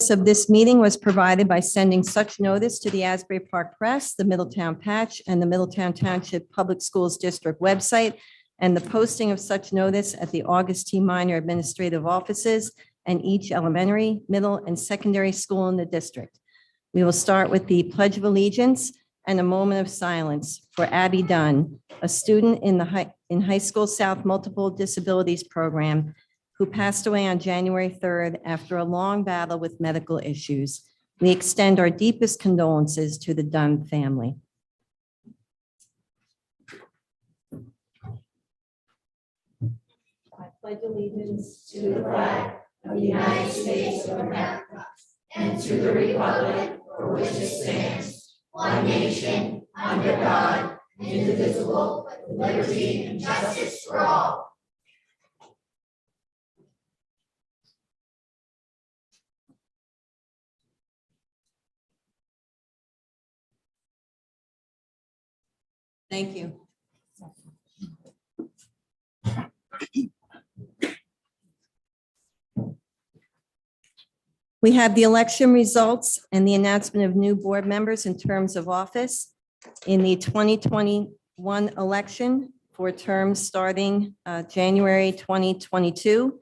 Of this meeting was provided by sending such notice to the Asbury Park Press, the Middletown Patch, and the Middletown Township Public Schools District website, and the posting of such notice at the August T. Minor Administrative Offices and each elementary, middle, and secondary school in the district. We will start with the Pledge of Allegiance and a moment of silence for Abby Dunn, a student in High School South Multiple Disabilities Program, who passed away on January 3rd after a long battle with medical issues. We extend our deepest condolences to the Dunn family. I pledge allegiance to the flag of the United States of America and to the republic for which it stands, one nation, under God, indivisible, with liberty and justice for all. Thank you. We have the election results and the announcement of new board members in terms of office. In the 2021 election for terms starting January 2022,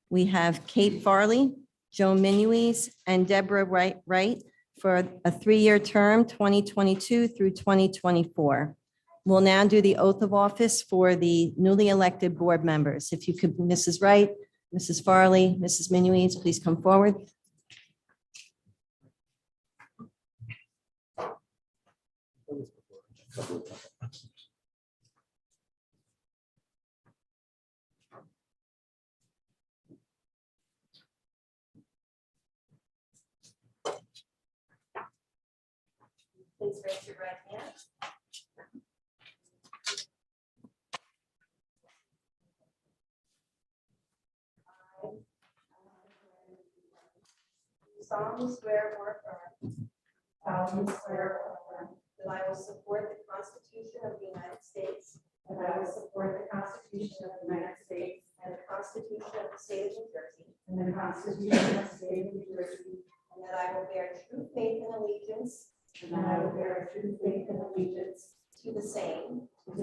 we have Kate Farley, Joan Minuis, and Deborah Wright for a 3-year term, 2022 through 2024. We'll now do the oath of office for the newly elected board members. If you could, Mrs. Wright, Mrs. Farley, Mrs. Minuis, please come forward. Please raise your right hand. Solemnly swear or affirm that I will support the Constitution of the United States and the Constitution of the Constitution of the State of New Jersey, and that I will bear true faith and allegiance to the same and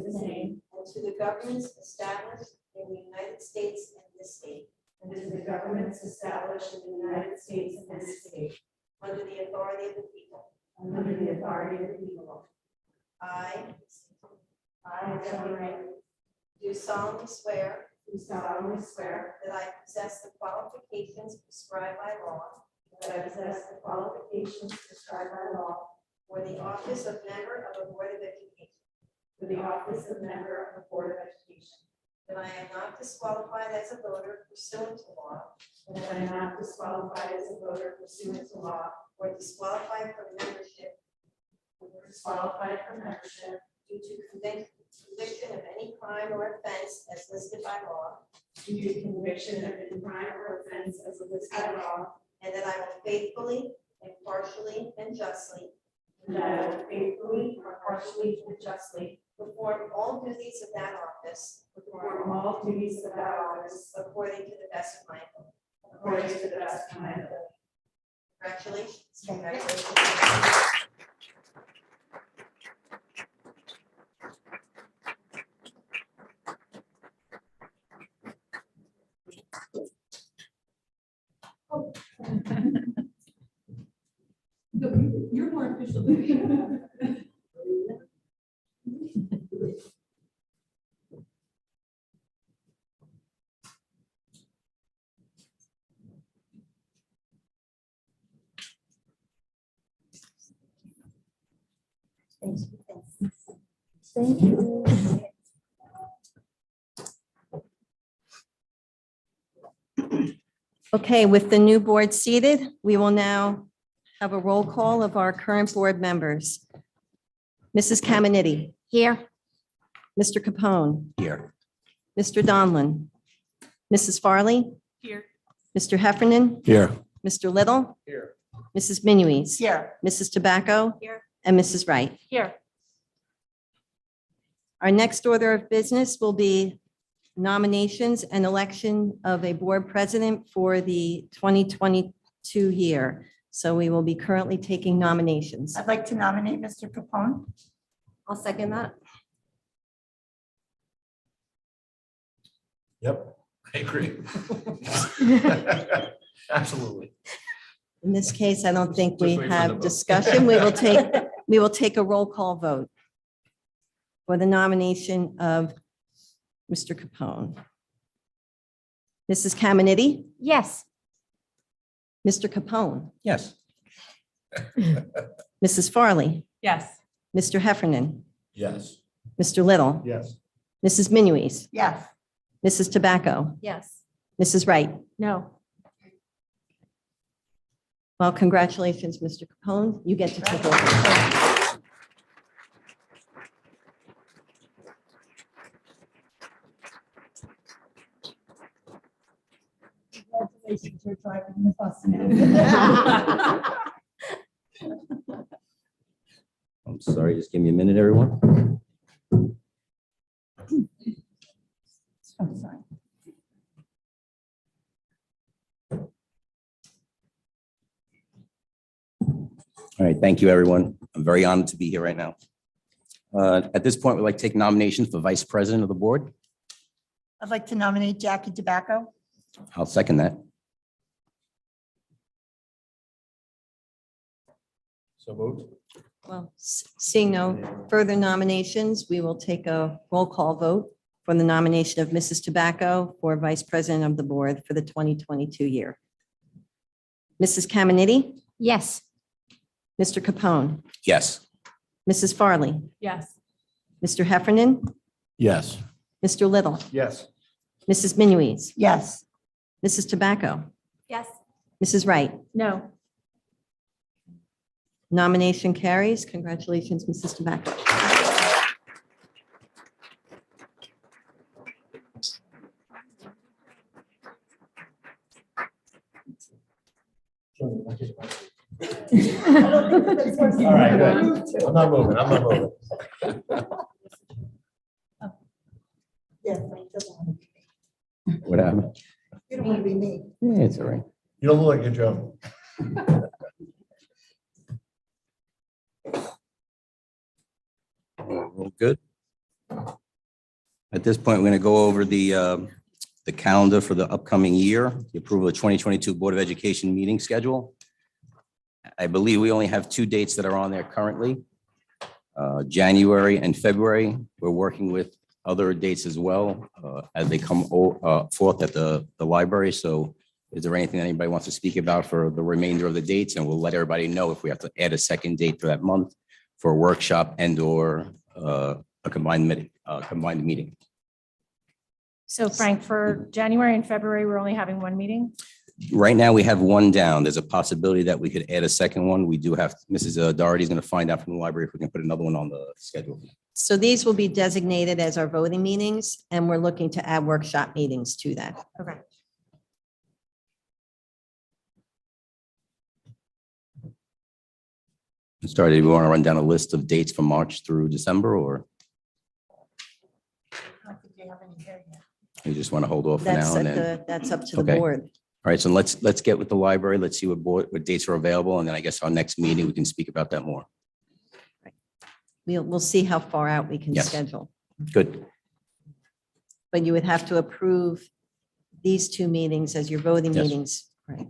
to the governments established in the United States and this state. And to the governments established in the United States and this state, Under the authority of the people. under the authority of the people. I, Joan Wright, do solemnly swear do solemnly swear that I possess the qualifications prescribed by law that I possess the qualifications prescribed by law for the office of member of a Board of Education, for the office of member of the Board of Education, that I am not disqualified as a voter pursuant to law and that I am not disqualified as a voter pursuant to law or disqualified from membership or disqualified from membership due to conviction of any crime or offense as listed by law, due to conviction of any crime or offense as listed by law, and that I will faithfully, impartially, and justly and that I will faithfully, impartially, and justly perform all duties of that office perform all duties of that office according to the best of my ability. according to the best of my ability. Congratulations. Congratulations. You're more official than me. Thank you. Okay, with the new board seated, we will now have a roll call of our current board members. Mrs. Caminiti. Here. Mr. Capone. Here. Mr. Donlin. Mrs. Farley. Here. Mr. Heffernan. Here. Mr. Little. Here. Mrs. Minuis. Here. Mrs. Tobacco. Here. And Mrs. Wright. Here. Our next order of business will be nominations and election of a board president for the 2022 2022 year. So we will be currently taking nominations. I'd like to nominate Mr. Capone. I'll second that. Yep, I agree. Absolutely. In this case, I don't think Just we wait for the have vote. discussion. We will take a roll call vote for the nomination of Mr. Capone. Mrs. Caminiti? Yes. Mr. Capone? Yes. Mrs. Farley? Yes. Mr. Heffernan? Yes. Mr. Little? Yes. Mrs. Minuis? Yes. Mrs. Tobacco? Yes. Mrs. Wright? No. Well, congratulations, Mr. Capone. You get to take over. Congratulations, you're driving the bus now. I'm sorry, just give me a minute, everyone. I'm sorry. All right, thank you, everyone. I'm very honored to be here right now. At this point, we'd like to take nominations for Vice President of the Board. I'd like to nominate Jackie Tobacco. I'll second that. So moved. Well, seeing no further nominations, we will take a roll call vote for the nomination of Mrs. Tobacco for Vice President of the Board for the 2022 year. Mrs. Caminiti? Yes. Mr. Capone? Yes. Mrs. Farley? Yes. Mr. Heffernan? Yes. Mr. Little? Yes. Mrs. Minuis? Yes. Mrs. Tobacco? Yes. Mrs. Wright? No. Nomination carries. Congratulations, Mrs. Tobacco. All right, good. I'm not moving. I'm not moving. Yes. What happened? You don't want to be me. Yeah, it's all right. You don't look like you're Joe. Real good. At this point, we're going to go over the calendar for the upcoming year, the approval of 2022 Board of Education meeting schedule. I believe we only have two dates that are on there currently, January and February. We're working with other dates as well as they come forth at the library. So is there anything that anybody wants to speak about for the remainder of the dates? And we'll let everybody know if we have to add a second date for that month for a workshop and or a combined meeting. So Frank, for January and February, we're only having one meeting? Right now, we have one down. There's a possibility that we could add a second one. We do have, Mrs. Doherty is going to find out from the library if we can put another one on the schedule. So these will be designated as our voting meetings, and we're looking to add workshop meetings to that. Okay. Started, do we want to run down a list of dates from March through December, or I don't think you have any here yet. you just want to hold off for now? And then, That's up to the Okay. board. all right, so let's get with the library. Let's see what dates are available. And then I guess our next meeting, we can speak about that more. We'll see how far out we can Yes. schedule. Good. But you would have to approve these two meetings as your voting Yes. meetings. Right.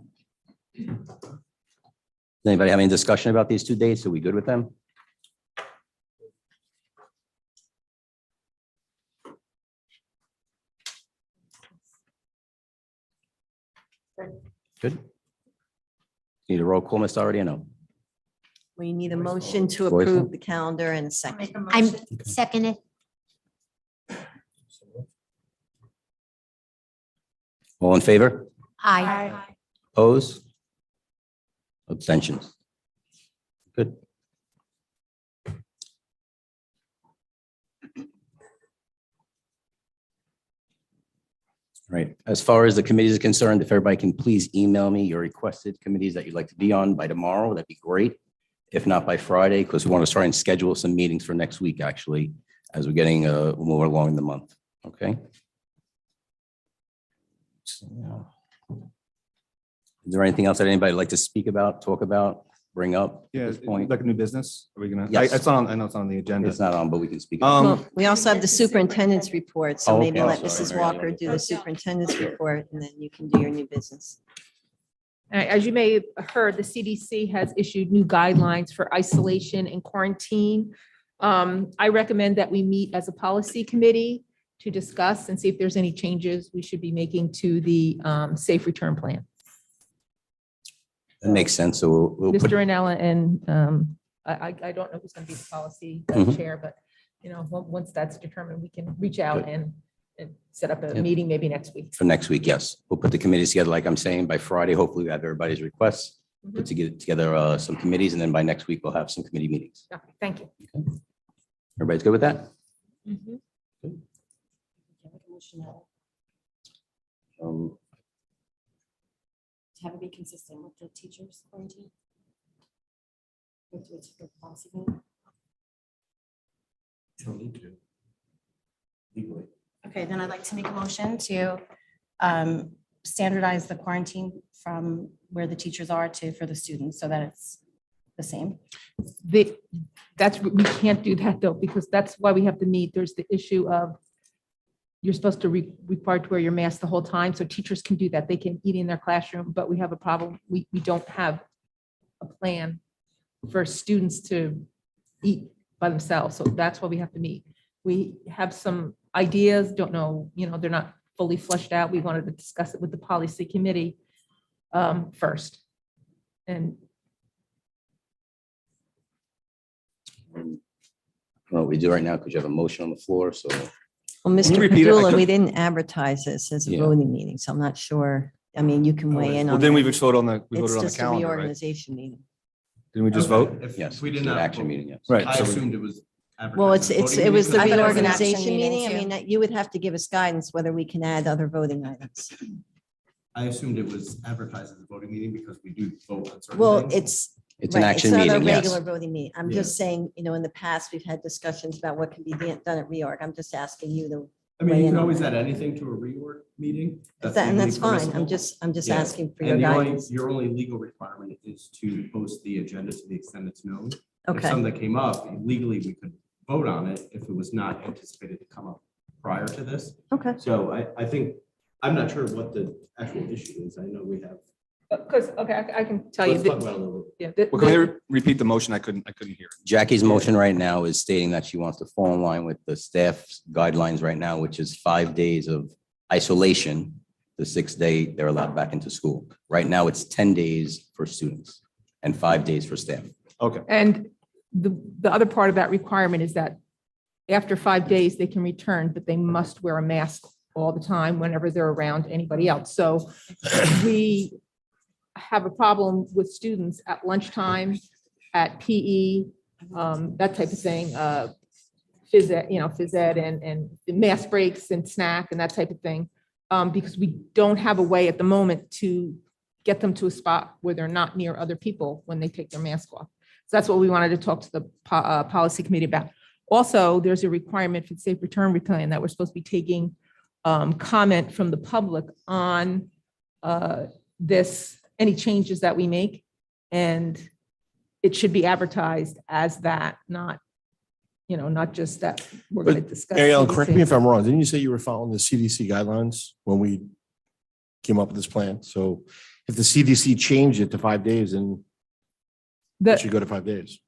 Anybody have any discussion about these two dates? Are we good with them? Good. Need a roll call, Ms. Doherty, or no? We need a motion to Voice vote. approve the calendar and a I'll second. make a I'm motion. seconded. All in favor? Aye. Opposed? Abstentions? Good. All right, as far as the committees are concerned, if everybody can please email me your requested committees that you'd like to be on by tomorrow, that'd be great. If not by Friday, because we want to try and schedule some meetings for next week, actually, as we're getting more along in the month, okay? So, Is there anything else that anybody would like to speak about, talk about, bring up Yeah, at this point? like a new business? Are we gonna? Yes. It's on, I know it's on the agenda. It's not on, but we can speak. Well, we also have the superintendent's report, so Oh, maybe okay. let Sorry. Mrs. Walker do the superintendent's report, and then you can do your new business. As you may have heard, the CDC has issued new guidelines for isolation and quarantine. I recommend that we meet as a policy committee to discuss and see if there's any changes we should be making to the safe return plan. That makes sense. So we'll put, Mr. Anella and I don't know who's going to be the policy Mhm. chair, but once that's determined, we can reach out Good. and set up a Yeah. meeting maybe next week. for next week, yes. We'll put the committees together, like I'm saying, by Friday. Hopefully we have everybody's requests. Put together some committees, and then by next week, we'll have some committee meetings. Okay, thank you. Everybody's good with that? Um, To have it be consistent with the teachers' quarantine? With the policy meeting? You don't need to. Legally. Okay, then I'd like to make a motion to standardize the quarantine from where the teachers are to for the students so that it's the same. We can't do that though, because that's why we have to meet. There's the issue of you're supposed to required to wear your mask the whole time. So teachers can do that. They can eat in their classroom, but we have a problem. We don't have a plan for students to eat by themselves. So that's why we have to meet. We have some ideas, don't know, they're not fully fleshed out. We wanted to discuss it with the policy committee first. And I don't know what we do right now, because you have a motion on the floor, so Well, Can you Mr. repeat it? Padula, we didn't advertise this as a Yeah. voting meeting, so I'm not sure. I mean, you can weigh in Well, on then we that. just voted on the, we It's voted on the just a calendar, right? reorganization meeting. Didn't we just vote? yes, We it's did an not. action meeting, yes. Right. I so we- assumed it was. advertised Well, as a voting it was meeting the because I thought it was an action reorganization meeting. I meeting, mean, you would have to give us guidance whether we can add other voting items. I assumed it was advertised as a voting meeting because we do vote on certain Well, things. It's an right, action not a meeting, yes. regular voting meeting. I'm just saying, in the past, we've had discussions about what can be done at reorg. I'm just asking you to, I mean, weigh you in can on always that. add anything to a reorg meeting. and legally that's fine. permissible. I'm just Yeah. asking for your And guidance. your only legal requirement is to post the agenda to the extent it's known. If Okay, something came up, legally, we could vote on it if it was not anticipated to come up prior to this. okay. So I think, I'm not sure what the actual issue is. I know we have. because, okay, I can tell you. Let's talk about it a little bit. Yeah, Well, can we repeat the motion? I couldn't hear it. Jackie's motion right now is stating that she wants to fall in line with the staff's guidelines right now, which is 5 days of isolation. The 6th day, they're allowed back into school. Right now, it's 10 days for students and 5 days for staff. Okay. And the other part of that requirement is that after 5 days, they can return, but they must wear a mask all the time whenever they're around anybody else. So we have a problem with students at lunchtime, at PE, that type of thing, phys ed and the mask breaks and snack and that type of thing. Because we don't have a way at the moment to get them to a spot where they're not near other people when they take their mask off. So that's what we wanted to talk to the policy committee about. Also, there's a requirement for the safe return plan that we're supposed to be taking comment from the public on any changes that we make. And it should be advertised as that, not just that we're going to discuss. Ariel, correct me CDC. if I'm wrong. Didn't you say you were following the CDC guidelines when we came up with this plan? So if the CDC changed it to 5 days, then it should go to 5 days.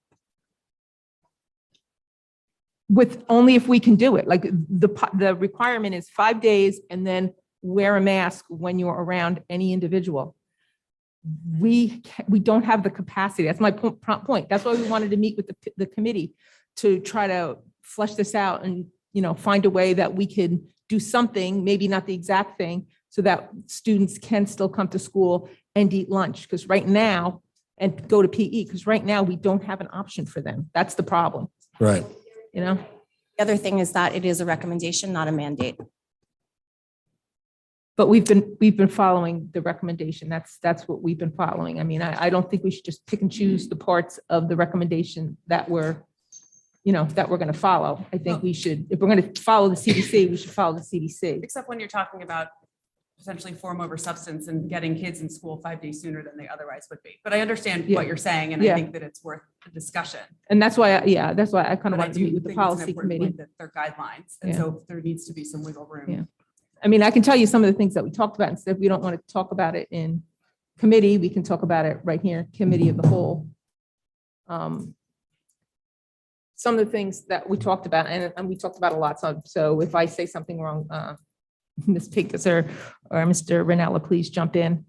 With only if we can do it. Like the requirement is 5 days and then wear a mask when you're around any individual. We don't have the capacity. That's my point. That's why we wanted to meet with the committee to try to flesh this out and, find a way that we can do something, maybe not the exact thing, so that students can still come to school and eat lunch. Because right now, and go to PE, because right now we don't have an option for them. That's the problem, Right. The other thing is that it is a recommendation, not a mandate. But we've been following the recommendation. That's what we've been following. I mean, I don't think we should just pick and choose the parts of the recommendation that we're going to follow. I think we should, if we're going to follow the CDC, we should follow the CDC. Except when you're talking about essentially form over substance and getting kids in school 5 days sooner than they otherwise would be. But I understand Yeah. what you're saying, and I Yeah. think that it's worth a discussion. And that's why, that's why I kind But of I wanted to do meet with the think it's an policy important committee. point that they're guidelines, and Yeah. so there needs to be some wiggle room. Yeah. I mean, I can tell you some of the things that we talked about, instead, if we don't want to talk about it in committee, we can talk about it right here, committee of the whole. Some of the things that we talked about, and we talked about a lot, so if I say something wrong, Ms. Pincus or Mr. Renella, please jump in.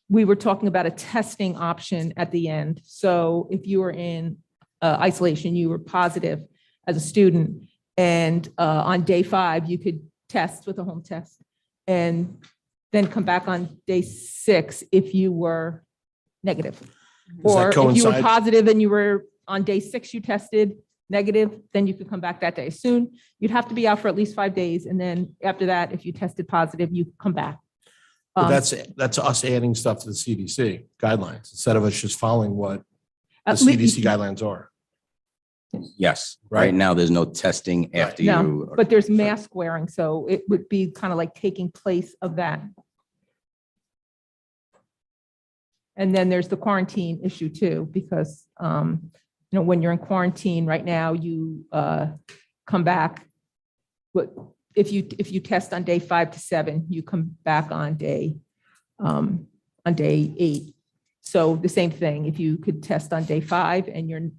We were talking about a testing option at the end. So if you were in isolation, you were positive as a student, and on day 5, you could test with a home test, and then come back on day 6 if you were negative. Does Or that if you were coincide? positive and you were on day 6, you tested negative, then you could come back that day. Soon, you'd have to be out for at least 5 days. And then after that, if you tested positive, you could come back. But that's us adding stuff to the CDC guidelines instead of us just following what the At lea- CDC guidelines are. Yes, Right. right now, there's no testing after No, you. but there's mask wearing, so it would be kind of like taking place of that. And then there's the quarantine issue too, because, when you're in quarantine right now, you come back. But if you test on day 5 to 7, you come back on day 8. So the same thing, if you could test on day 5 and you're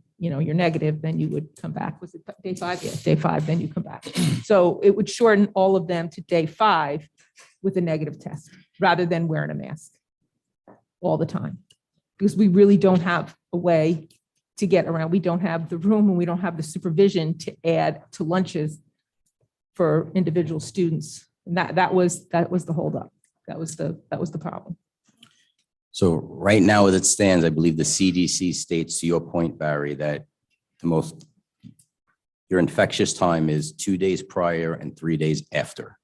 negative, then you would come back. Was it day 5? Yeah, day 5, then you come back. So it would shorten all of them to day 5 with a negative test, rather than wearing a mask all the time. Because we really don't have a way to get around. We don't have the room, and we don't have the supervision to add to lunches for individual students. And that was the holdup. That was the problem. So right now, as it stands, I believe the CDC states, to your point, Barry, that your infectious time is 2 days prior and 3 days after.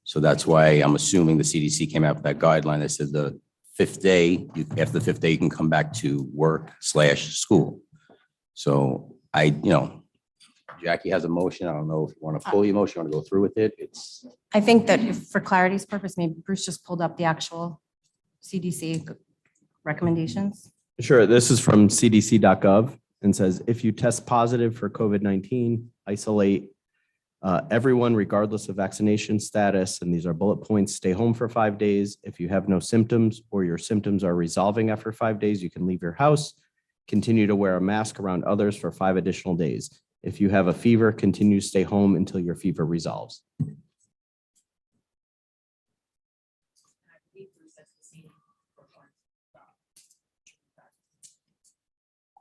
So that's why I'm assuming the CDC came out with that guideline that says the 5th day, after the 5th day, you can come back to work/school. So Jackie has a motion. I don't know if you want to pull your motion, want to go through with it. I think that if, for clarity's purpose, maybe Bruce just pulled up the actual CDC recommendations. Sure, this is from cdc.gov and says, if you test positive for COVID-19, isolate everyone regardless of vaccination status, and these are bullet points. Stay home for 5 days. If you have no symptoms or your symptoms are resolving after 5 days, you can leave your house. Continue to wear a mask around others for 5 additional days. If you have a fever, continue to stay home until your fever resolves.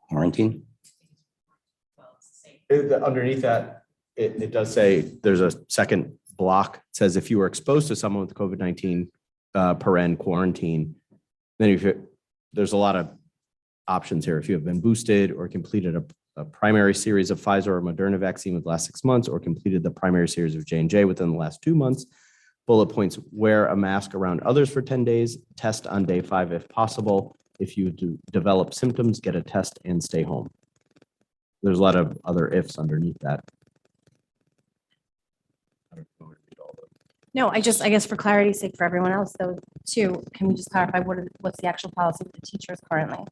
Quarantine? Underneath that, it does say there's a second block. It says if you were exposed to someone with COVID-19, quarantine, then there's a lot of options here. If you have been boosted or completed a primary series of Pfizer or Moderna vaccine with the last 6 months, or completed the primary series of J&J within the last 2 months, bullet points, wear a mask around others for 10 days, test on day 5 if possible. If you do develop symptoms, get a test and stay home. There's a lot of other ifs underneath that. No, I guess for clarity's sake, for everyone else though, too, can we just clarify what's the actual policy with the teachers currently?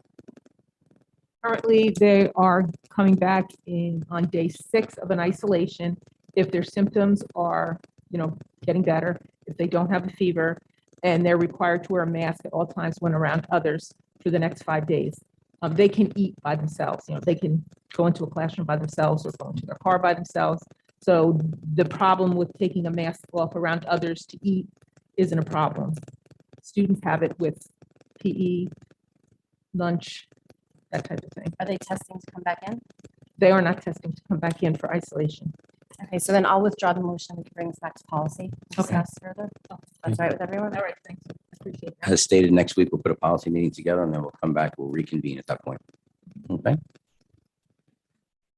Currently, they are coming back on day 6 of an isolation if their symptoms are, getting better, if they don't have a fever, and they're required to wear a mask at all times when around others for the next 5 days. They can eat by themselves. They can go into a classroom by themselves or go into their car by themselves. So the problem with taking a mask off around others to eat isn't a problem. Students have it with PE, lunch, that type of thing. Are they testing to come back in? They are not testing to come back in for isolation. Okay, so then I'll withdraw the motion. We can bring this back to policy. Okay. Discuss further. That's all right with everyone? All right, thanks. Appreciate that. As stated, next week, we'll put a policy meeting together and then we'll come back, we'll reconvene at that point. Okay?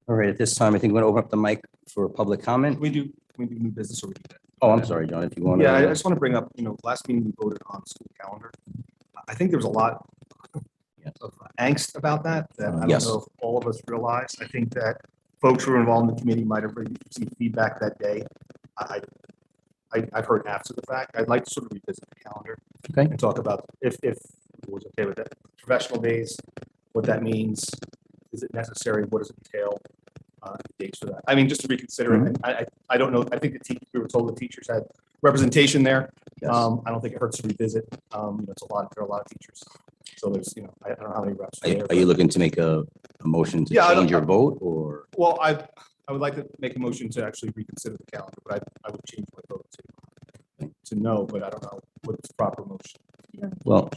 All right, at this time, I think we're going to open up the mic for public comment. We do new business or we do that? Oh, I'm sorry, John, if you want to. Yeah, I just want to bring up, last meeting we voted on the school calendar. I think there was a lot of angst about that I don't Yes. know if all of us realized. I think that folks who were involved in the committee might have received feedback that day. I I've heard after the fact. I'd like to sort of revisit the calendar. Okay. And talk about if it was okay with that, professional days, what that means. Is it necessary? What does it entail? Dates for that. I mean, just to reconsider it. I don't know. I think we were told the teachers had representation there. Yes. I don't think it hurts to revisit. It's a lot. There are a lot of teachers. So there's, I don't know how many reps. Are you looking to make a motion to Yeah, I change your don't- vote or? Well, I would like to make a motion to actually reconsider the calendar, but I would change my vote to no, but I don't know what's the proper motion. Well,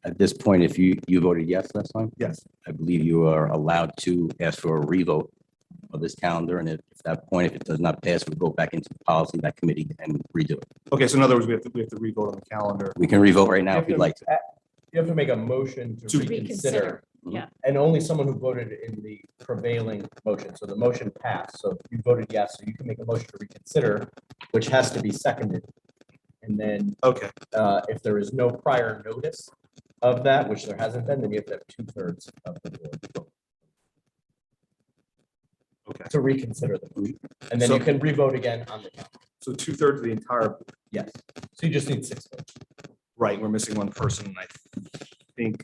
at this point, if you voted yes last time, Yes. I believe you are allowed to ask for a revote of this calendar. And if that point, if it does not pass, we go back into the policy, that committee and redo it. Okay, so in other words, we have to revote on the calendar. We can revote right now if you'd like to. You have to make a motion To to reconsider. Yeah. And only someone who voted in the prevailing motion. So the motion passed. So you voted yes, so you can make a motion to reconsider, which has to be seconded. And then Okay, if there is no prior notice of that, which there hasn't been, then you have to have 2/3 of the board vote okay. to reconsider the motion. And then So- you can revote again on the calendar. So 2/3 of the entire, Yes. So you just need 6 votes. right, we're missing one person. And I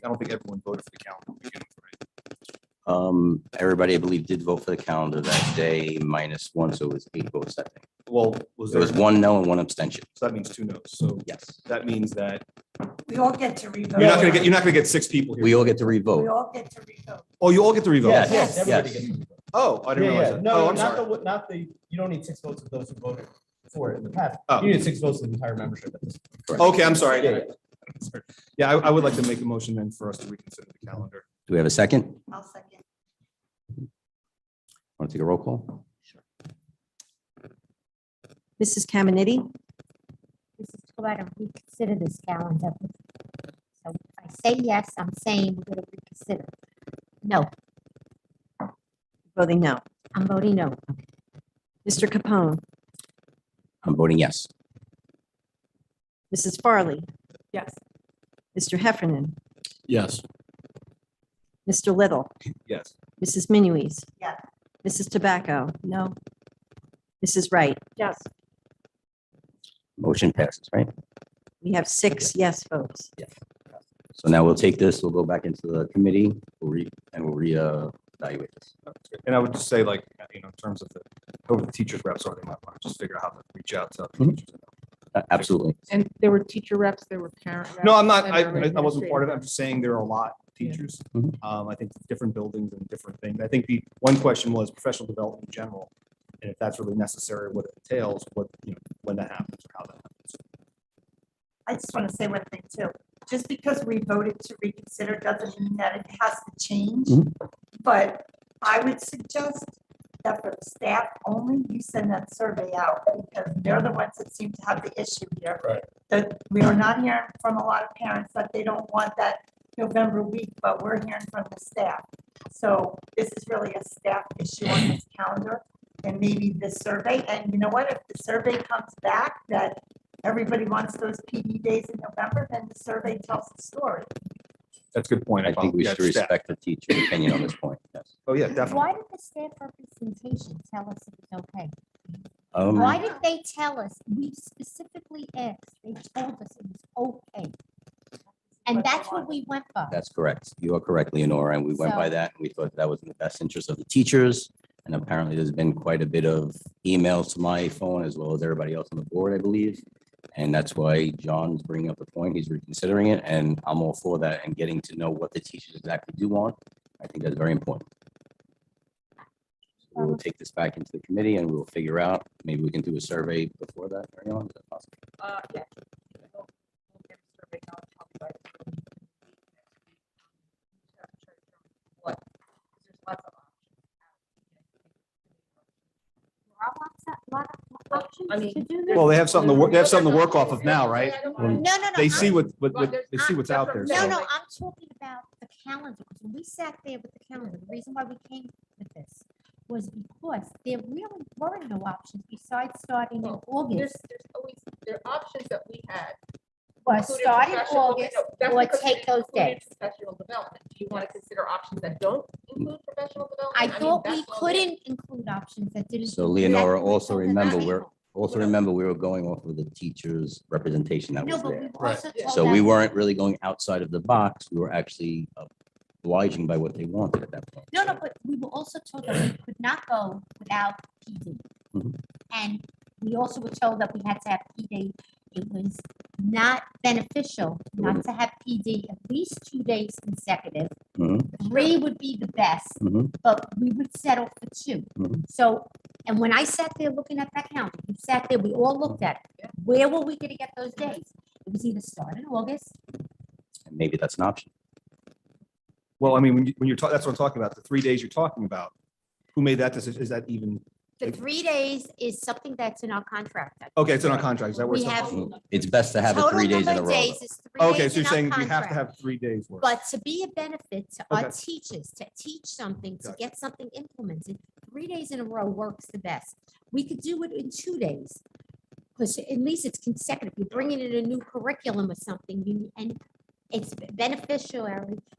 don't think everyone voted for the calendar. to begin with, right? Everybody, I believe, did vote for the calendar that day minus one, so it was 8 votes, I think. Well, was There was there, 1 no and 1 abstention. so that means 2 no's. So Yes. that means that We all get to revote. you're not gonna get 6 people here. We all get to We revote. all get to revote. Oh, you all get to revote? Yes, Yes, everybody yes. gets to revote. Oh, I didn't Yeah, realize yeah. that. No, Oh, I'm not sorry. not the, you don't need 6 votes of those who voted for it in the past. Oh. You need 6 votes of the entire membership at this. Okay, I'm sorry. Yeah, Yeah, I would like to make a motion then for us to reconsider the calendar. Do we have a second? I'll second. Want to take a roll call? Mrs. Caminiti, This is to go out and reconsider this calendar. So if I say yes, I'm saying we're going to reconsider. No, voting no. I'm voting no. Mr. Capone, I'm voting yes. Mrs. Farley, Yes. Mr. Heffernan, Yes. Mr. Little, Yes. Mrs. Minuis. Yeah. Mrs. Tobacco, no. Mrs. Wright, Yes. Motion passes, right? we have 6 yes votes. So now we'll take this, we'll go back into the committee, we'll reevaluate this. And I would just say, like, in terms of whoever the teachers reps are, they might want to just figure out how to reach out to other Mhm. teachers. Absolutely. And there were teacher reps, there were parent reps. No, I'm not, and I there were wasn't part of it. I'm administrative just saying there are a lot of teachers. Mhm. I think different buildings and different things. I think the one question was professional development in general. And if that's really necessary, what it entails, when that happens or how that happens. I just want to say one thing too. Just because we voted to reconsider doesn't mean that it has to change. Mhm. But I would suggest that for the staff only, you send that survey out because they're the ones that seem to have the issue here. Right. That we are not hearing from a lot of parents that they don't want that November week, but we're hearing from the staff. So this is really a staff issue on this calendar and maybe the survey. And you know what? If the survey comes back that everybody wants those PD days in November, then the survey tells the story. That's a good point. I think we Yeah, should staff. respect the teacher's opinion on this point, yes. Oh, yeah, definitely. Why did the staff representation tell us it was okay? Um, Why did they tell us? We specifically asked. They told us it was okay. And that's what we went by. That's correct. You are correct, Leonora, and we went by So- that, and we thought that was in the best interest of the teachers. And apparently, there's been quite a bit of emails to my phone as well as everybody else on the board, I believe. And that's why John's bringing up the point. He's reconsidering it, and I'm all for that and getting to know what the teachers exactly do want. I think that's very important. We will take this back into the committee and we'll figure out, maybe we can do a survey before that. Ariana, is that possible? Yeah. We'll get a survey out, probably by the- What? There's lots of There are lot of options I mean, to do this. Well, they have something to work, they have something to work off of now, right? No, no. They see I'm- they see what's out there. No, so- no, I'm talking about the calendar. Because when we sat there with the calendar, the reason why we came with this was because there really were no options besides starting in August. There's always, there are options that we had. Was included start in professional- August that's or because we take those included days. Professional development. Do you want to consider options that don't include professional development? I mean, thought we that's all there is. couldn't include options that didn't. So include Leonora, that. We also told them remember, that. Also, remember, we were going off of the teacher's representation that No, was but there. we've also told So we them- weren't really going outside of the box. We were actually obliging by what they wanted at that point. No, but we were also told that we could not go without PD. Mhm. And we also were told that we had to have PD. It was not beneficial not to have PD at least 2 days consecutive. Mhm. 3 would be the best, Mhm. but we would settle for 2. Mhm. So, and when I sat there looking at that calendar, we sat there, we all looked at it. Where were we gonna get those days? It was either start in August. And maybe that's an option. Well, I mean, when you're talking, that's what I'm talking about, the 3 days you're talking about. Who made that decision? Is that even, The 3 days is something that's in our contract. okay, it's in our contract. Is that where We it's? have. It's best to have it Total 3 days in number a of row. days though. is 3 Okay, days so you're in our saying we have to contract. have 3 days worth. But to be a benefit to our Okay. teachers, to teach something, to Gotcha. get something implemented, 3 days in a row works the best. We could do it in 2 days. Because at least it's consecutive. You're bringing in a new curriculum or something, and it's beneficial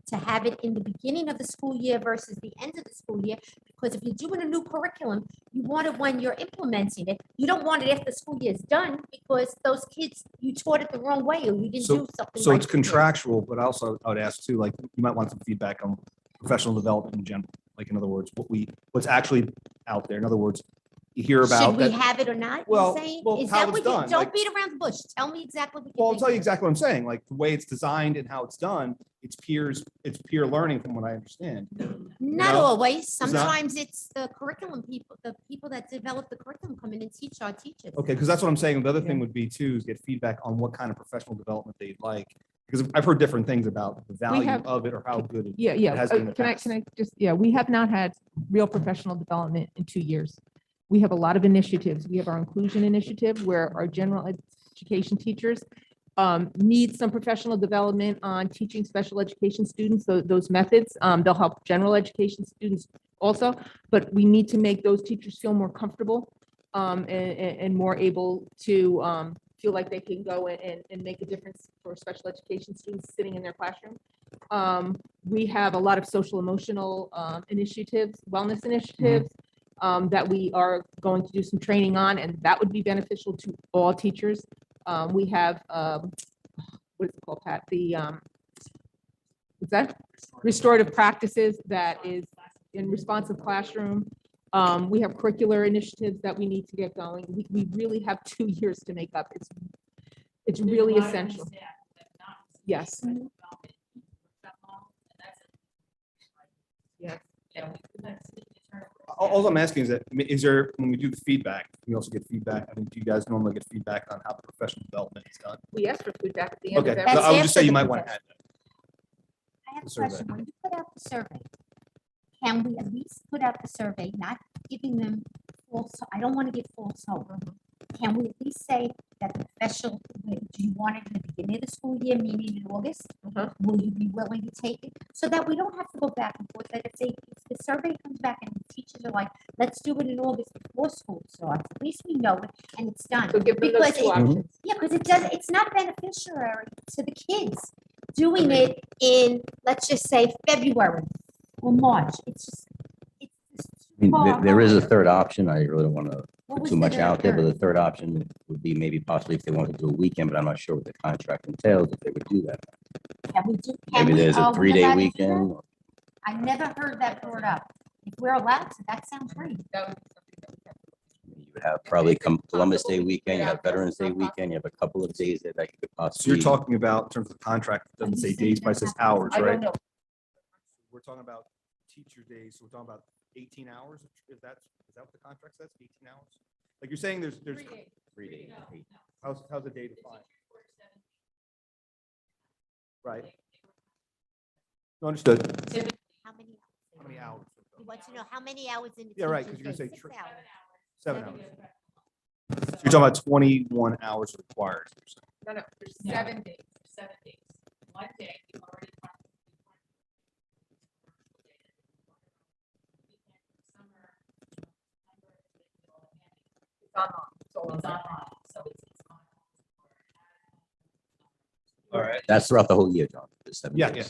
to have it in the beginning of the school year versus the end of the school year. Because if you're doing a new curriculum, you want it when you're implementing it. You don't want it after the school year is done because those kids, you taught it the wrong way or you didn't do something. So right it's for the kids. contractual, but also I would ask too, like, you might want some feedback on professional development in general. Like, in other words, what's actually out there. In other words, you hear about Should we that. have it or not? Well, You're saying? well, Is how that it's what you, done, don't like- beat around the bush. Tell me exactly what you Well, I'll think. tell you exactly what I'm saying. Like, the way it's designed and how it's done, it's peer learning from what I understand. Not know? always. not? Sometimes it's the curriculum people, the people that develop the curriculum come in and teach our teachers. Okay, because that's what I'm saying. The other thing would be too, is get feedback on what kind of professional development they'd like. Because I've heard different things about the value have- of it or how good it Yeah, it has been in the Can past. I just, we have not had real professional development in 2 years. We have a lot of initiatives. We have our inclusion initiative where our general education teachers need some professional development on teaching special education students, those methods. They'll help general education students also, but we need to make those teachers feel more comfortable and more able to feel like they can go and make a difference for special education students sitting in their classroom. We have a lot of social emotional initiatives, wellness initiatives that we are going to do some training on, and that would be beneficial to all teachers. We have, what is it called, Pat? What's that? Restorative practices that is in responsive classroom. We have curricular initiatives that we need to get going. We really have 2 years to make up. It's really essential. Yes. Yes. All I'm asking is that, I mean, is there, when we do the feedback, we also get feedback. I mean, do you guys normally get feedback on how the professional development is done? We asked for feedback at the end of Okay, every. That's I would just say after you the might want to add that. I have a survey. question. When you put out the survey, can we at least put out the survey, not giving them false, I don't want to give false hope. Can we at least say that the professional, do you want it in the beginning of the school year, meaning in August? Will you be willing to take it? So that we don't have to go back and forth. That if the survey comes back and the teachers are like, let's do it in August before school starts, at least we know it and it's done. So give them those Because two it- options. Yeah, because it's not beneficial to the kids doing it in, let's just say, February or March. It's just. I mean, far there is a away. third option. I really don't want to What put was too much the out there, but third? the third option would be maybe possibly if they wanted to do a weekend, but I'm not sure what the contract entails, if they would do that. Can we do? can Maybe we- there's a are we 3-day allowed to do that? weekend. I never heard that brought up. If we're allowed to, that sounds great. You would have probably Columbus Day weekend, you have Veterans Day weekend, you have a couple of days that you could So possibly. you're talking about, in terms of the contract, it doesn't say days, but it says hours, I right? don't know. We're talking about teacher days, so we're talking about 18 hours, is that what the contract says, 18 hours? Like you're saying there's 3 days. how's a day defined? Right. Understood. How many? How many hours? We want to know how many hours in the. Yeah, right, teacher's 'cause you're day. gonna say 6 hours. 7 hours. So you're talking about 21 hours required. No, there's 7 days. 7 days. 1 day, you've already. It's online. It's all It's online. online, so it's on. All right. That's throughout the whole year, John. the 7 Yeah, days.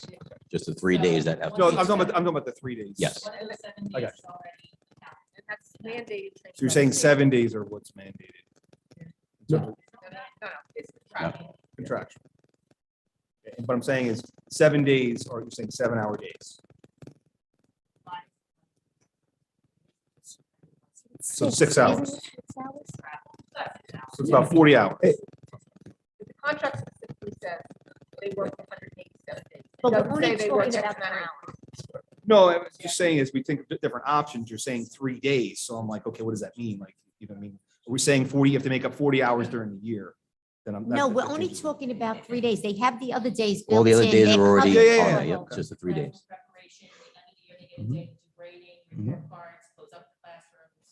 Just the 3 days that have. No, to I'm be talking about the 3 days. Yes. One of the 7 I days got is already counted. And that's mandated. So you're saying 7 days are what's mandated. No, it's contractual. Contractual. Okay, what I'm saying is 7 days, or you're saying 7-hour days. So 6 hours. Isn't it 6 hours? So it's about 40 hours. The contract specifically says they work 187 days. It But we're doesn't only say they work talking X about amount of hours. No, I was just saying is we think of different options. You're saying 3 days. So I'm like, okay, what does that mean? Like, you know what I mean? Are we saying 40, you have to make up 40 hours during the year? Then I'm. No, that- we're that only changes it. talking about 3 days. They have the other days. All the built other in. days They're are already covered. Yeah, yeah, on yeah. there. Yep, Okay. just the 3 days. Preparation, at the end of the day, they get a day to do grading, report cards, close up the classrooms.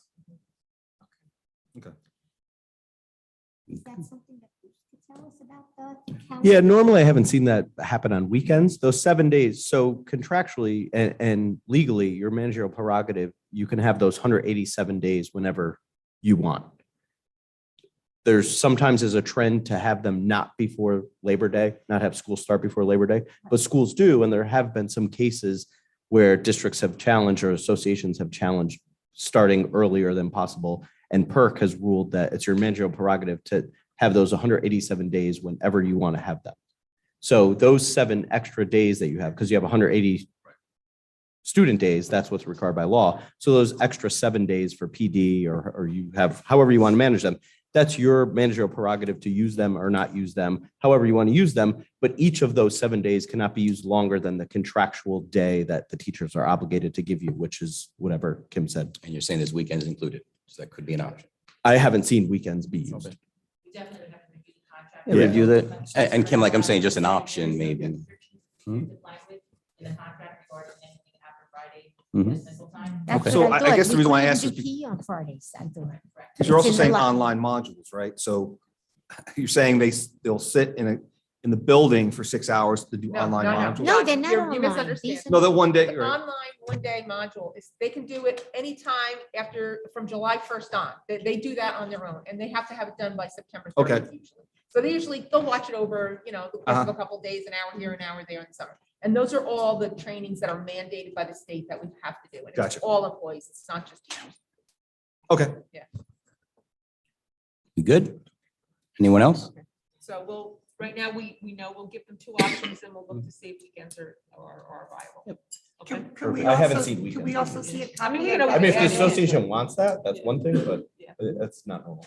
Okay. Is that something that Bruce could tell us about the calendar? Yeah, normally I haven't seen that happen on weekends, those 7 days. So contractually and legally, your managerial prerogative, you can have those 187 days whenever you want. There's sometimes is a trend to have them not before Labor Day, not have school start before Labor Day, but schools do. And there have been some cases where districts have challenged or associations have challenged starting earlier than possible. And PERC has ruled that it's your managerial prerogative to have those 187 days whenever you want to have them. So those 7 extra days that you have, because you have 180 student days, that's what's required by law. So those extra 7 days for PD or you have, however you want to manage them, that's your managerial prerogative to use them or not use them, however you want to use them. But each of those 7 days cannot be used longer than the contractual day that the teachers are obligated to give you, which is whatever Kim said. And you're saying there's weekends included, so that could be an option. I haven't seen weekends be used. We definitely would have to review the contract. Yeah. Review that. And Kim, like I'm saying, just an option maybe. In the contract regarding anything after Friday Mhm. dismissal time. That's Okay. what So I thought. guess the We reason why I couldn't asked do is PE on Fridays, I thought. Because you're It's also in the saying law. online modules, right? So you're saying they'll sit in the building for 6 hours to do No, online no, no. modules? No, they're not You online. misunderstand. These are- No, the one day, The right? online one-day module is, they can do it anytime after, from July 1st on. They do that on their own, and they have to have it done by September 30th Okay. usually. So they'll watch it over, the course of a couple of days, an hour here, an hour there in the summer. And those are all the trainings that are mandated by the state that we have to do. And it's Gotcha. all employees, it's not just teachers. Okay. You good? Anyone else? So right now, we know we'll give them 2 options and we'll look to see if weekends are viable. Okay. Could we I haven't also- seen could we weekends. also see a I mean, copy? you know, I mean, if the Yeah. association wants that, that's one thing, but Yeah. that's not normal.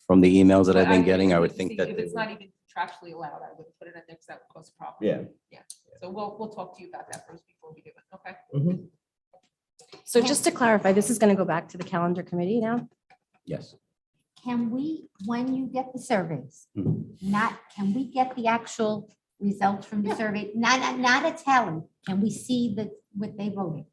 From the emails that I've But been getting, I would see think that. If they it's would- not even contractually allowed, I would put it in there because that would cause a problem. Yeah. So we'll talk to you about that first before we do it, okay? Mhm. So just to clarify, this is going to go back to the calendar committee now? Yes. Can we, when you get the surveys, Mhm. can we get the actual results from the survey? Not a tally. Can we see what they voted?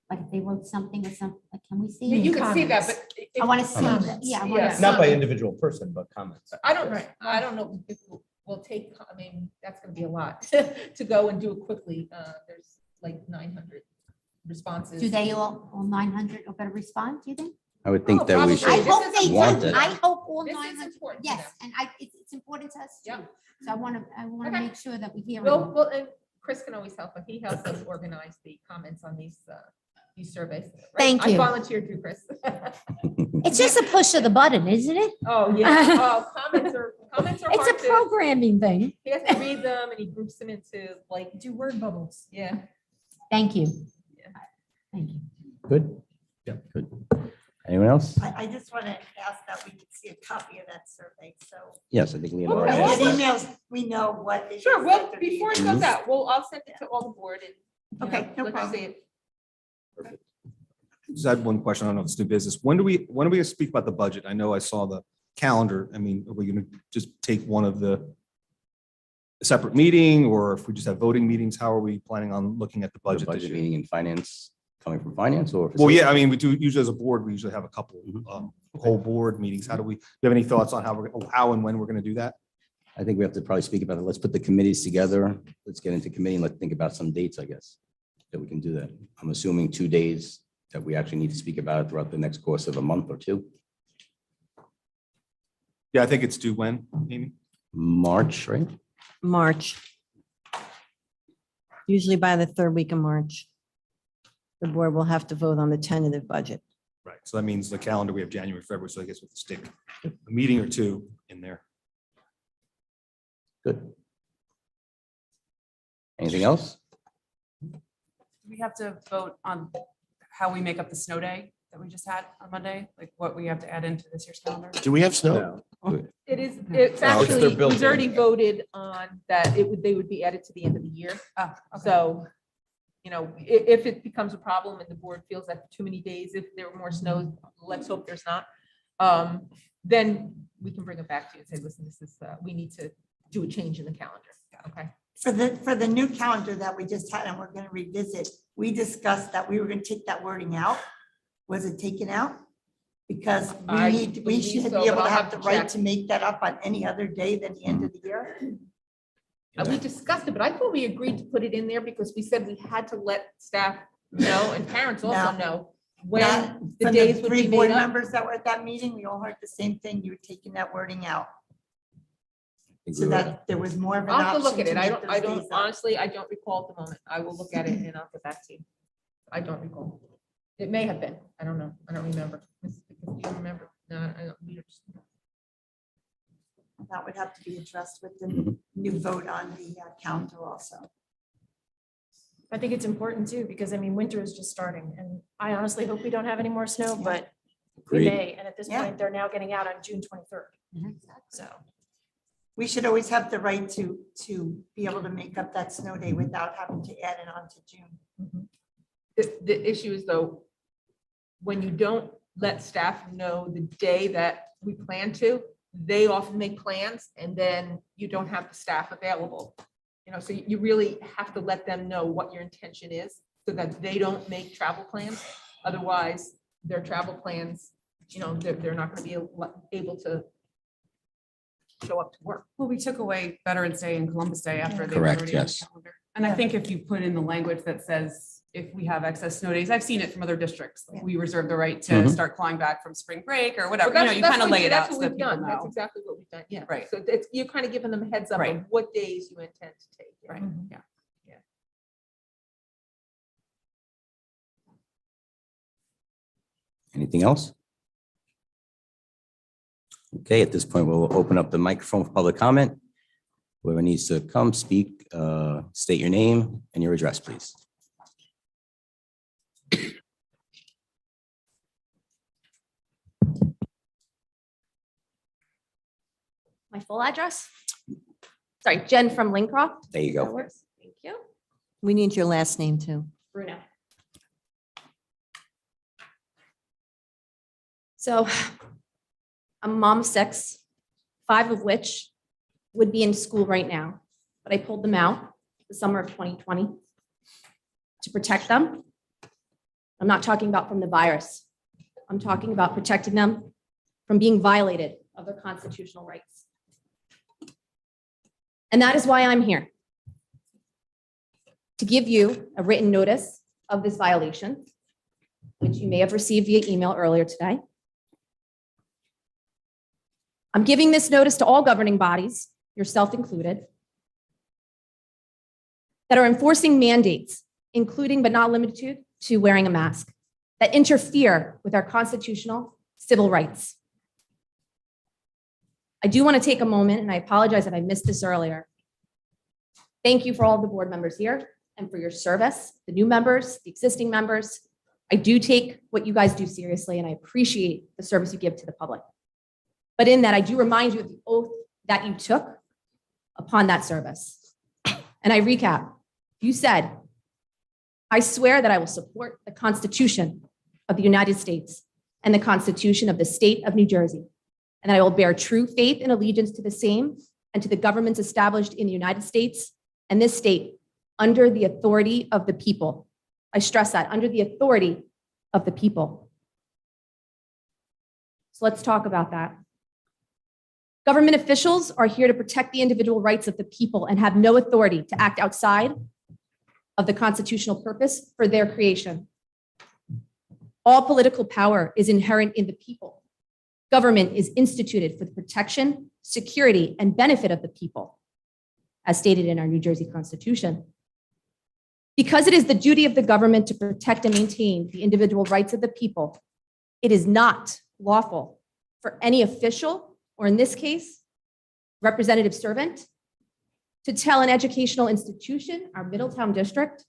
Like if they wrote something or something, like, can we see? You it? can see that, Comments. but. I want to see Comments. that. Yeah, I Yeah. want to Not by see. individual person, but comments. I don't know if we'll take, I mean, that's gonna be a lot to go and do it quickly. There's like 900 responses. Do they all 900 are going to respond, do you think? I would think Oh, that we probably. I should. This hope is they do. want it. I hope all This is 900. important to Yes, them. and it's important to us too. Yep. So I want to Okay. make sure that we hear. Well, it. well, and Chris can always help, but he helps us organize the comments on these surveys. right? Thank you. I volunteered to, Chris. It's just a push of the button, isn't it? Oh, yeah. Oh, comments are It's hard a to. programming thing. He has to read them and he groups them into like. Do word bubbles. Yeah. Thank you. Yeah. Thank you. Good? Yeah. Good. Anyone else? I just want to ask that we could see a copy of that survey, so. Yes, I think Leonora. Okay, When has it that. emails, we know what. it is Sure, well, that they're before it being- goes out, I'll send it to all the board and. Okay, no let you problem. see it. Just had one question. I don't know if it's new business. When do we speak about the budget? I know I saw the calendar. I mean, are we going to just take one of the separate meeting, or if we just have voting meetings, how are we planning on looking at the budget this Budget year? meeting in finance, coming from finance or? Well, yeah, I mean, we do usually as a board, we usually have a couple Mhm. whole board meetings. How do you have any thoughts on how and when we're going to do that? I think we have to probably speak about it. Let's put the committees together. Let's get into committee and let's think about some dates, I guess, that we can do that. I'm assuming 2 days that we actually need to speak about it throughout the next course of a month or 2. Yeah, I think it's due when, Amy? March, right? March. Usually by the 3rd week of March. The board will have to vote on the tentative budget. Right. So that means the calendar, we have January, February, so I guess we have to stick a meeting or two in there. Good. Anything else? Do we have to vote on how we make up the snow day that we just had on Monday? Like what we have to add into this year's calendar? Do we have snow? It is, it's they're actually, built we've in. already voted on that they would be added to the end of the year. Oh, okay. So, you know, if it becomes a problem and the board feels that too many days, if there were more snow, let's hope there's not. Then we can bring it back to you and say, listen, this is, we need to do a change in the calendar. Okay. For the new calendar that we just had and we're going to revisit, we discussed that we were going to take that wording out. Was it taken out? Because I we believe should so, be able but to I'll have have the to right check. to make that up on any other day than the end of the year. We discussed it, but I thought we agreed to put it in there because we said we had to let staff know and parents also No. know when Not the from days would three be board made up. members that were at that meeting, we all heard the same thing. You were taking that wording out think so we were- that there was more of an I'll have to look option at to it. make I those don't, days up. honestly, I don't recall at the moment. I will look at it and I'll get back to you. I don't recall. It may have been. I don't know. I don't remember. Do you remember? No, I don't. we just- That would have to be addressed with the Mhm. new vote on the calendar also. I think it's important too, because I mean, winter is just starting and I honestly hope we don't have any more snow, but we Agreed. may. And at this Yeah. point, they're now getting out on June 23rd. Mhm. So. We should always have the right to be able to make up that snow day without having to add it on to June. The issue is though, when you don't let staff know the day that we plan to, they often make plans and then you don't have the staff available. You know, so you really have to let them know what your intention is so that they don't make travel plans. Otherwise, their travel plans, you know, they're not going to be able to show up to work. Well, we took away Veterans Day and Columbus Day after they were Correct, already on the yes. calendar. And I think if you put in the language that says, if we have excess snow days, I've seen it from other districts, like we reserve the right to Mhm. start clawing back from spring break or whatever, But you know, you kind of lay it that's out so what that we've people done. That's know. exactly what we've done. Yeah. Right. So it's, you're kind of giving them a heads up Right. of what days you intend to take. Yeah. Right, yeah. Anything else? Okay, at this point, we'll open up the microphone for public comment. Whoever needs to come speak, state your name and your address, please. My full address? Sorry, Jen from Lincroft. There you That go. works. Thank you. We need your last name too. Bruno. So I'm a mom of 6, 5 of which would be in school right now, but I pulled them out the summer of 2020 to protect them. I'm not talking about from the virus. I'm talking about protecting them from being violated of their constitutional rights. And that is why I'm here. To give you a written notice of this violation, which you may have received via email earlier today. I'm giving this notice to all governing bodies, yourself included, that are enforcing mandates, including but not limited to wearing a mask, that interfere with our constitutional civil rights. I do want to take a moment, and I apologize if I missed this earlier. Thank you for all of the board members here and for your service, the new members, the existing members. I do take what you guys do seriously, and I appreciate the service you give to the public. But in that, I do remind you of the oath that you took upon that service. And I recap, you said, I swear that I will support the Constitution of the United States and the Constitution of the State of New Jersey, and that I will bear true faith and allegiance to the same and to the governments established in the United States and this state under the authority of the people. I stress that, under the authority of the people. So let's talk about that. Government officials are here to protect the individual rights of the people and have no authority to act outside of the constitutional purpose for their creation. All political power is inherent in the people. Government is instituted for the protection, security, and benefit of the people, as stated in our New Jersey Constitution. Because it is the duty of the government to protect and maintain the individual rights of the people, It is not lawful for any official, or in this case, representative servant, to tell an educational institution, our Middletown district,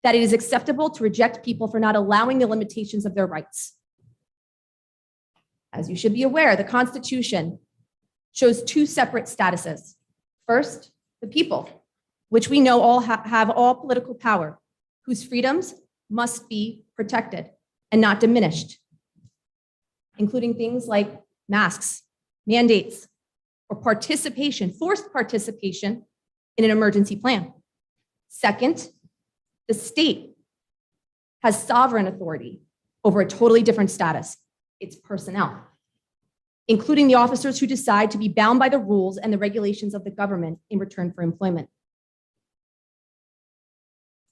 that it is acceptable to reject people for not allowing the limitations of their rights. As you should be aware, the Constitution shows two separate statuses. First, the people, which we know all have all political power, whose freedoms must be protected and not diminished, including things like masks, mandates, or participation, forced participation in an emergency plan. Second, the state has sovereign authority over a totally different status, its personnel, including the officers who decide to be bound by the rules and the regulations of the government in return for employment.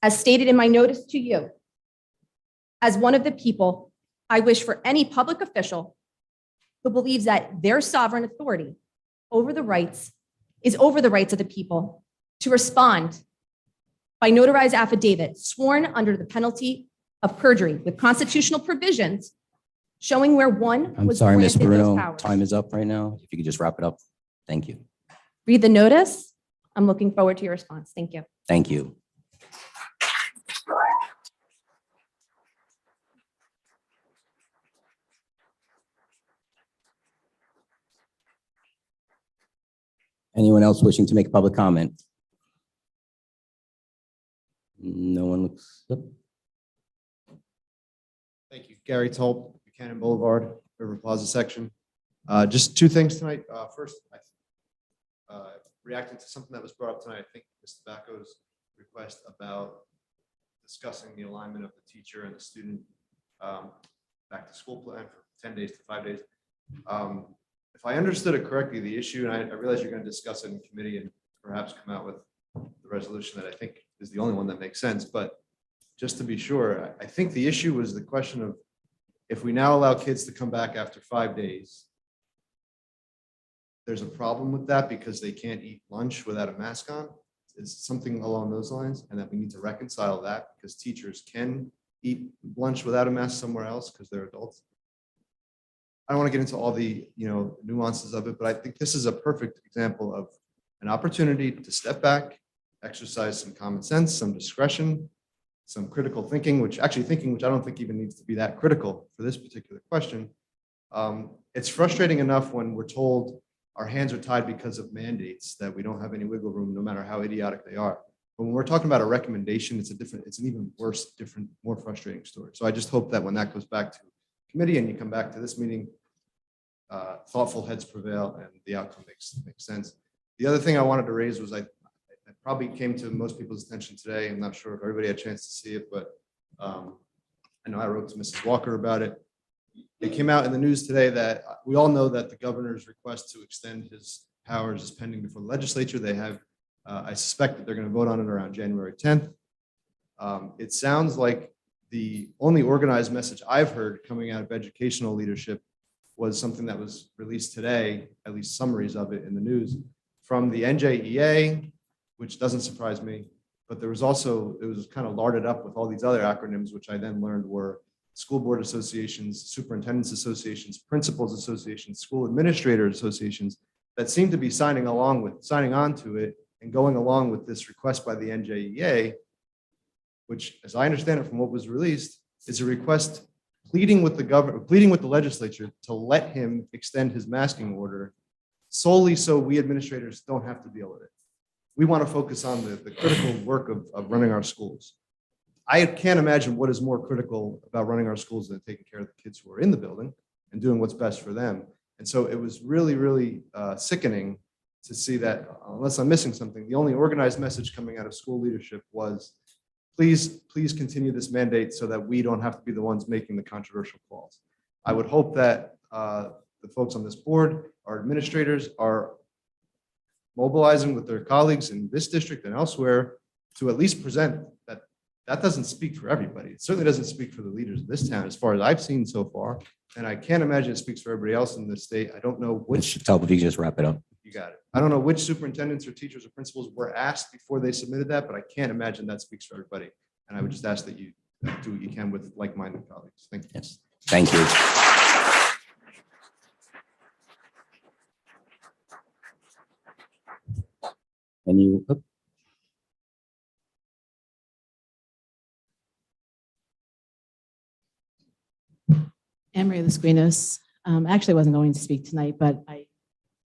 As stated in my notice to you, as one of the people, I wish for any public official who believes that their sovereign authority over the rights is over the rights of the people to respond by notarized affidavit sworn under the penalty of perjury with constitutional provisions showing where one I'm was sorry, Ms. granted those Bruno, powers. time is up right now. If you could just wrap it up. Thank you. Read the notice. I'm looking forward to your response. Thank you. Thank you. Anyone else wishing to make a public comment? No one looks up. Thank you. Gary Tulp, Buchanan Boulevard, River Plaza section. Just two things tonight. First, reacting to something that was brought up tonight, I think Ms. Tobacco's request about discussing the alignment of the teacher and the student back to school plan for 10 days to 5 days. If I understood it correctly, the issue, and I realize you're going to discuss it in committee and perhaps come out with the resolution that I think is the only one that makes sense, but just to be sure, I think the issue was the question of if we now allow kids to come back after 5 days, there's a problem with that because they can't eat lunch without a mask on. It's something along those lines, and that we need to reconcile that because teachers can eat lunch without a mask somewhere else because they're adults. I don't want to get into all the nuances of it, but I think this is a perfect example of an opportunity to step back, exercise some common sense, some discretion, some critical thinking, which I don't think even needs to be that critical for this particular question. It's frustrating enough when we're told our hands are tied because of mandates that we don't have any wiggle room, no matter how idiotic they are. But when we're talking about a recommendation, it's an even worse, more frustrating story. So I just hope that when that goes back to committee and you come back to this meeting, thoughtful heads prevail and the outcome makes sense. The other thing I wanted to raise was I probably came to most people's attention today. I'm not sure if everybody had a chance to see it, but I know I wrote to Mrs. Walker about it. It came out in the news today that we all know that the governor's request to extend his powers is pending before the legislature. They have, I suspect that they're going to vote on it around January 10th. It sounds like the only organized message I've heard coming out of educational leadership was something that was released today, at least summaries of it in the news, from the NJEA, which doesn't surprise me, but there was also, it was kind of larded up with all these other acronyms, which I then learned were school board associations, superintendents associations, principals associations, school administrators associations that seem to be signing on to it and going along with this request by the NJEA, which, as I understand it from what was released, is a request pleading with the legislature to let him extend his masking order solely so we administrators don't have to deal with it. We want to focus on the critical work of running our schools. I can't imagine what is more critical about running our schools than taking care of the kids who are in the building and doing what's best for them. And so it was really, really sickening to see that, unless I'm missing something, the only organized message coming out of school leadership was, please continue this mandate so that we don't have to be the ones making the controversial calls. I would hope that the folks on this board, our administrators, are mobilizing with their colleagues in this district and elsewhere to at least present that doesn't speak for everybody. It certainly doesn't speak for the leaders of this town, as far as I've seen so far. And I can't imagine it speaks for everybody else in this state. I don't know which. Help if you could just wrap it up. You got it. I don't know which superintendents or teachers or principals were asked before they submitted that, but I can't imagine that speaks for everybody. And I would just ask that you do what you can with like-minded colleagues. Thank you. Yes. Thank you. And you, Emery Lasquinos. Actually, wasn't going to speak tonight, but I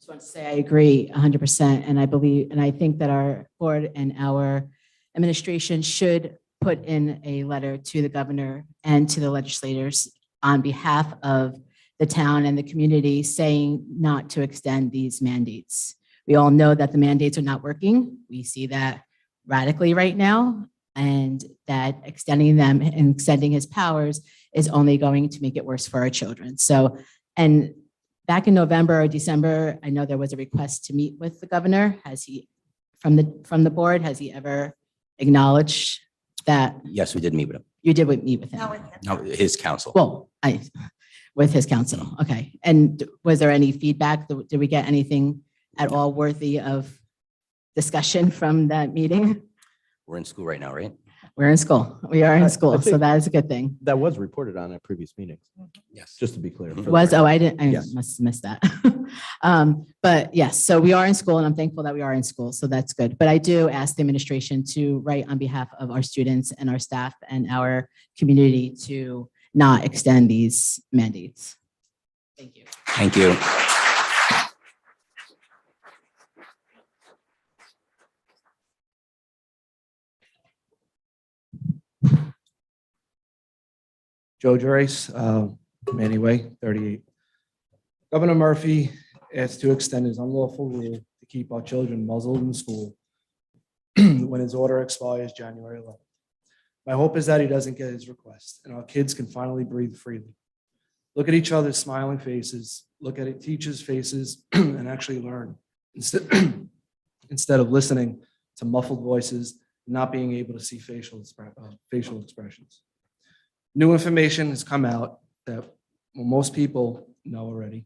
just want to say I agree 100%. And I believe, and I think that our board and our administration should put in a letter to the governor and to the legislators on behalf of the town and the community saying not to extend these mandates. We all know that the mandates are not working. We see that radically right now, and that extending them and extending his powers is only going to make it worse for our children. So, and back in November or December, I know there was a request to meet with the governor. Has he, from the board, has he ever acknowledged that? yes, we did meet with him. You did meet with him? No, his counsel. Well, with his counsel, okay. And was there any feedback? Did we get anything at all worthy of discussion from that meeting? We're in school right now, right? We're in school. We are I in school, so think- that is a good thing. That was reported on at previous meetings, Yes. just to be clear. for the Was, record. I didn't, I Yes. must have missed that. But yes, so we are in school and I'm thankful that we are in school, so that's good. But I do ask the administration to write on behalf of our students and our staff and our community to not extend these mandates. Thank you. Thank you. Joe Joyce, Manny Way, 38. Governor Murphy asked to extend his unlawful rule to keep our children muzzled in school when his order expires January 11th. My hope is that he doesn't get his request and our kids can finally breathe freely. Look at each other's smiling faces, look at teachers' faces and actually learn instead of listening to muffled voices, not being able to see facial expressions. New information has come out that most people know already,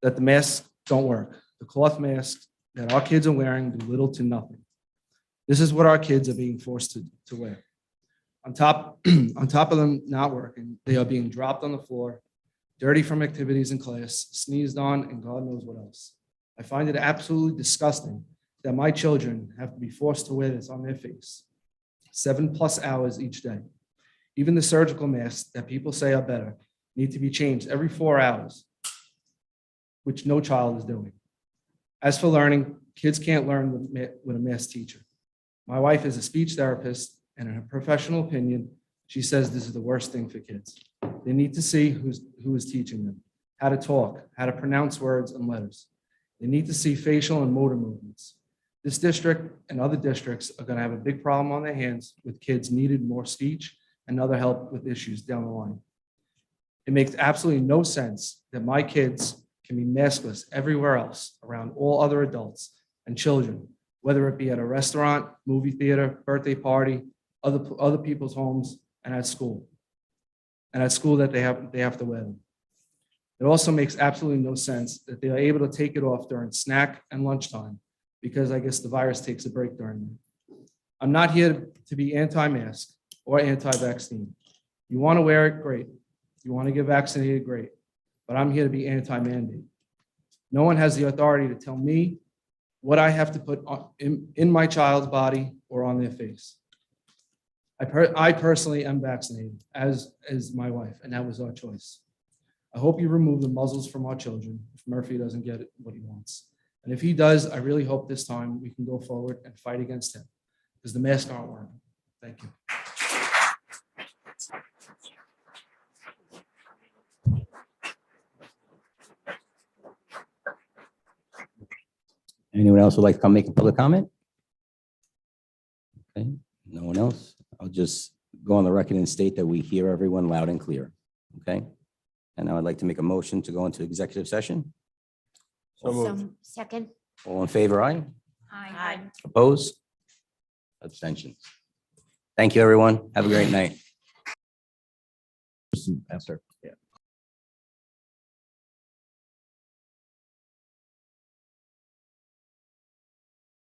that the masks don't work. The cloth masks that our kids are wearing do little to nothing. This is what our kids are being forced to wear. On top of them not working, they are being dropped on the floor, dirty from activities in class, sneezed on, and God knows what else. I find it absolutely disgusting that my children have to be forced to wear this on their face 7+ hours each day. Even the surgical masks that people say are better need to be changed every 4 hours, which no child is doing. As for learning, kids can't learn with a mask teacher. My wife is a speech therapist, and in her professional opinion, she says this is the worst thing for kids. They need to see who is teaching them, how to talk, how to pronounce words and letters. They need to see facial and motor movements. This district and other districts are going to have a big problem on their hands with kids needing more speech and other help with issues down the line. It makes absolutely no sense that my kids can be maskless everywhere else around all other adults and children, whether it be at a restaurant, movie theater, birthday party, other people's homes, and at school. And at school that they have to wear them. It also makes absolutely no sense that they are able to take it off during snack and lunchtime because I guess the virus takes a break during that. I'm not here to be anti-mask or anti-vaccine. You want to wear it, great. You want to get vaccinated, great. But I'm here to be anti-mandate. No one has the authority to tell me what I have to put in my child's body or on their face. I personally am vaccinated, as is my wife, and that was our choice. I hope you remove the muzzles from our children if Murphy doesn't get what he wants. And if he does, I really hope this time we can go forward and fight against him because the masks aren't working. Thank you. Anyone else would like to come make a public comment? Okay, no one else. I'll just go on the record and state that we hear everyone loud and clear. Okay? And now I'd like to make a motion to go into executive session. Second. All in favor, aye? Aye. Opposed? Abstentions. Thank you, everyone. Have a great night. After.